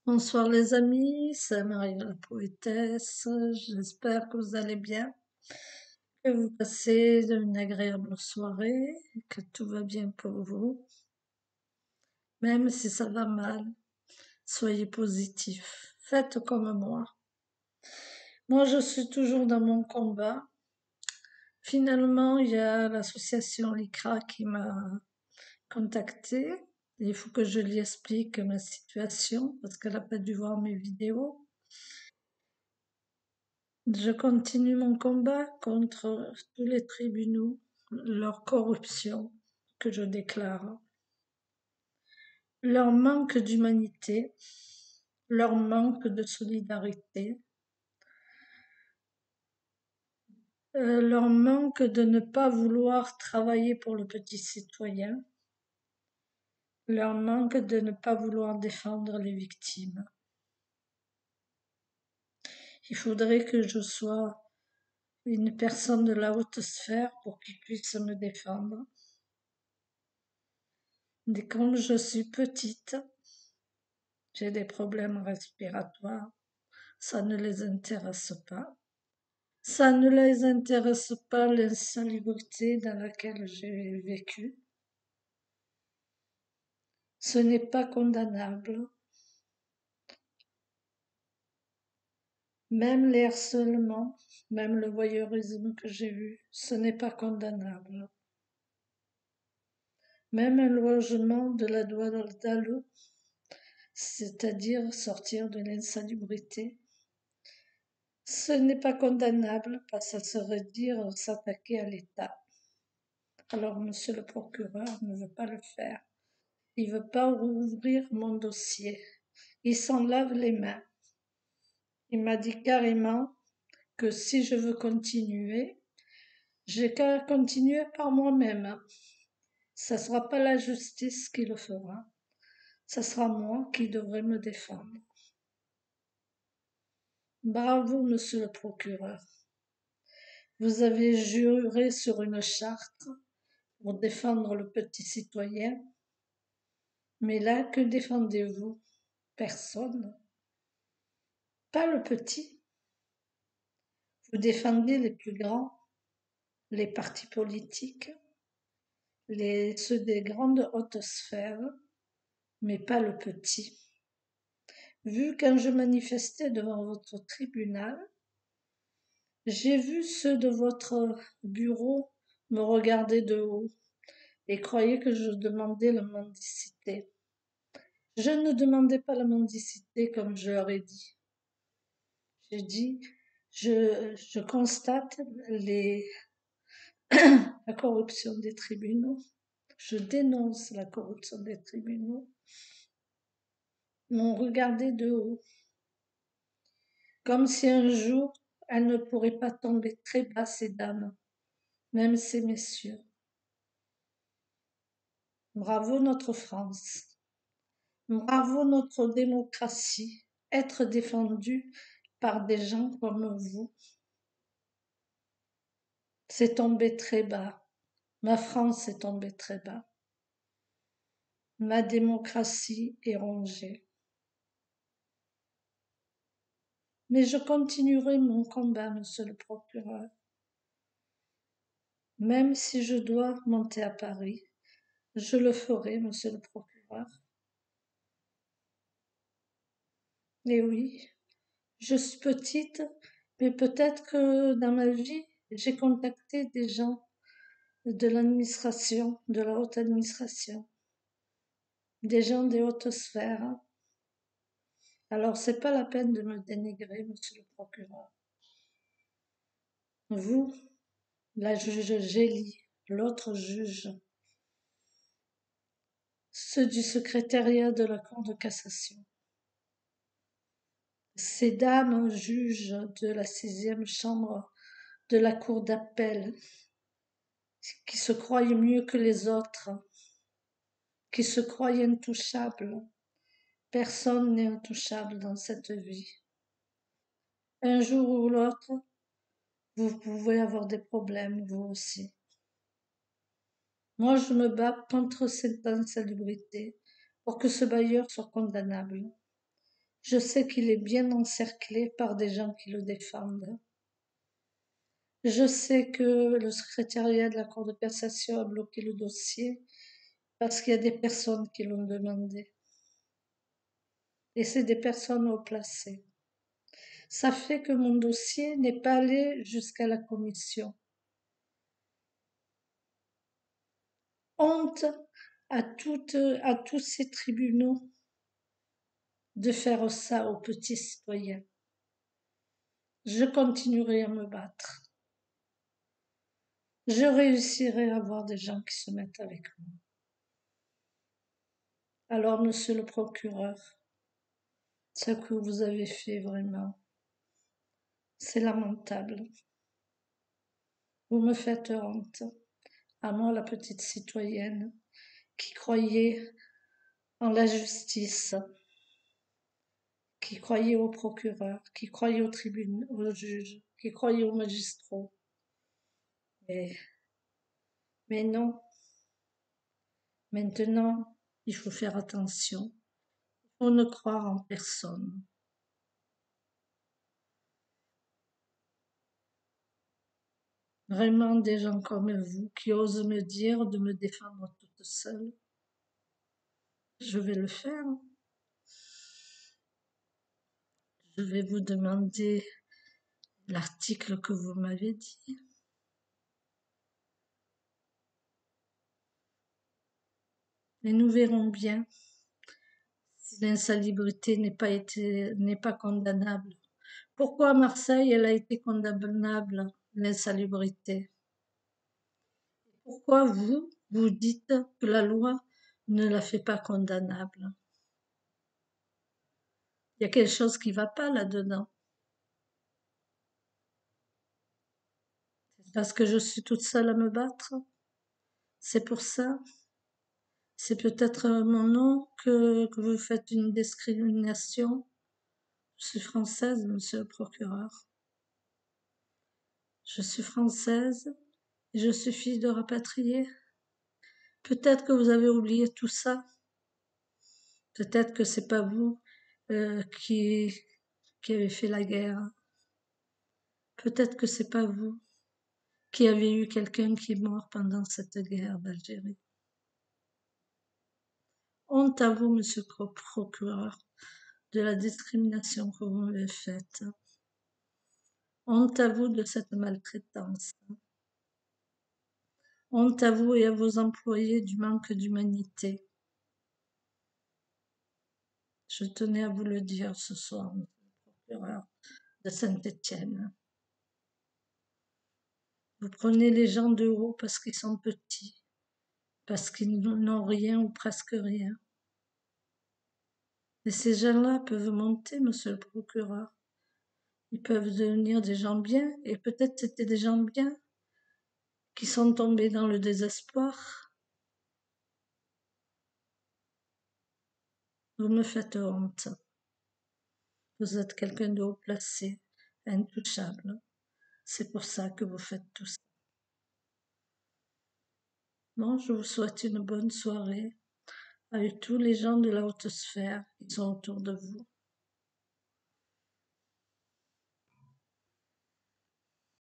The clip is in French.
Bonsoir les amis, c'est Marie la poétesse. J'espère que vous allez bien, que vous passez une agréable soirée, que tout va bien pour vous. Même si ça va mal, soyez positifs. Faites comme moi. Moi, je suis toujours dans mon combat. Finalement, il y a l'association LICRA qui m'a contactée. Il faut que je lui explique ma situation parce qu'elle n'a pas dû voir mes vidéos. Je continue mon combat contre tous les tribunaux, leur corruption que je déclare, leur manque d'humanité, leur manque de solidarité, leur manque de ne pas vouloir travailler pour le petit citoyen, leur manque de ne pas vouloir défendre les victimes. Il faudrait que je sois une personne de la haute sphère pour qu'ils puissent me défendre. Et comme je suis petite, j'ai des problèmes respiratoires, ça ne les intéresse pas. Ça ne les intéresse pas l'insalubrité dans laquelle j'ai vécu. Ce n'est pas condamnable. Même les harcèlements, même le voyeurisme que j'ai vu, ce n'est pas condamnable. Même un logement de la douane d'Alou, c'est-à-dire sortir de l'insalubrité, ce n'est pas condamnable parce que ça serait dire s'attaquer à l'État. Alors, monsieur le procureur ne veut pas le faire. Il ne veut pas rouvrir mon dossier. Il s'en lave les mains. Il m'a dit carrément que si je veux continuer, j'ai qu'à continuer par moi-même. Ce ne sera pas la justice qui le fera. Ce sera moi qui devrai me défendre. Bravo, monsieur le procureur. Vous avez juré sur une charte pour défendre le petit citoyen. Mais là, que défendez-vous? Personne. Pas le petit. Vous défendez les plus grands, les partis politiques, ceux des grandes hautes sphères, mais pas le petit. Vu quand je manifestais devant votre tribunal, j'ai vu ceux de votre bureau me regarder de haut et croyaient que je demandais la mendicité. Je ne demandais pas la mendicité comme je leur ai dit. J'ai dit, je constate la corruption des tribunaux. Je dénonce la corruption des tribunaux. M'ont regardé de haut, comme si un jour elles ne pourraient pas tomber très bas, ces dames, même ces messieurs. Bravo notre France. Bravo notre démocratie. Être défendue par des gens comme vous, c'est tombé très bas. Ma France est tombée très bas. Ma démocratie est rongée. Mais je continuerai mon combat, monsieur le procureur. Même si je dois monter à Paris, je le ferai, monsieur le procureur. Et oui, je suis petite, mais peut-être que dans ma vie, j'ai contacté des gens de l'administration, de la haute administration, des gens des hautes sphères. Alors, c'est pas la peine de me dénigrer, monsieur le procureur. Vous, la juge Gély, l'autre juge, ceux du secrétariat de la Cour de cassation, ces dames juges de la 6e chambre de la Cour d'appel, qui se croyaient mieux que les autres, qui se croyaient intouchables. Personne n'est intouchable dans cette vie. Un jour ou l'autre, vous pouvez avoir des problèmes, vous aussi. Moi, je me bats contre cette insalubrité pour que ce bailleur soit condamnable. Je sais qu'il est bien encerclé par des gens qui le défendent. Je sais que le secrétariat de la Cour de cassation a bloqué le dossier parce qu'il y a des personnes qui l'ont demandé. Et c'est des personnes haut placées. Ça fait que mon dossier n'est pas allé jusqu'à la commission. Honte à tous ces tribunaux de faire ça aux petits citoyens. Je continuerai à me battre. Je réussirai à avoir des gens qui se mettent avec moi. Alors, monsieur le procureur, ce que vous avez fait vraiment, c'est lamentable. Vous me faites honte, à moi la petite citoyenne qui croyait en la justice, qui croyait au procureur, qui croyait au tribunal, au juge, qui croyait aux magistrats. Mais non, maintenant, il faut faire attention. Il faut ne croire en personne. Vraiment des gens comme vous qui osent me dire de me défendre toute seule. Je vais le faire. Je vais vous demander l'article que vous m'avez dit. Et nous verrons bien si l'insalubrité n'est pas condamnable. Pourquoi à Marseille, elle a été condamnable, l'insalubrité? Pourquoi vous dites que la loi ne la fait pas condamnable? Il y a quelque chose qui ne va pas là-dedans. C'est parce que je suis toute seule à me battre. C'est pour ça. C'est peut-être mon nom que vous faites une discrimination. Je suis française, monsieur le procureur. Je suis française et je suis fille de rapatriés. Peut-être que vous avez oublié tout ça. Peut-être que c'est pas vous qui avez fait la guerre. Peut-être que c'est pas vous qui avez eu quelqu'un qui est mort pendant cette guerre d'Algérie. Honte à vous, monsieur le procureur, de la discrimination que vous m'avez faite. Honte à vous de cette maltraitance. Honte à vous et à vos employés du manque d'humanité. Je tenais à vous le dire ce soir, monsieur le procureur de Saint-Étienne. Vous prenez les gens de haut parce qu'ils sont petits, parce qu'ils n'ont rien ou presque rien. Et ces gens-là peuvent monter, monsieur le procureur. Ils peuvent devenir des gens bien, et peut-être c'était des gens bien qui sont tombés dans le désespoir. Vous me faites honte. Vous êtes quelqu'un de haut placé, intouchable. C'est pour ça que vous faites tout ça. Bon, je vous souhaite une bonne soirée avec tous les gens de la haute sphère qui sont autour de vous.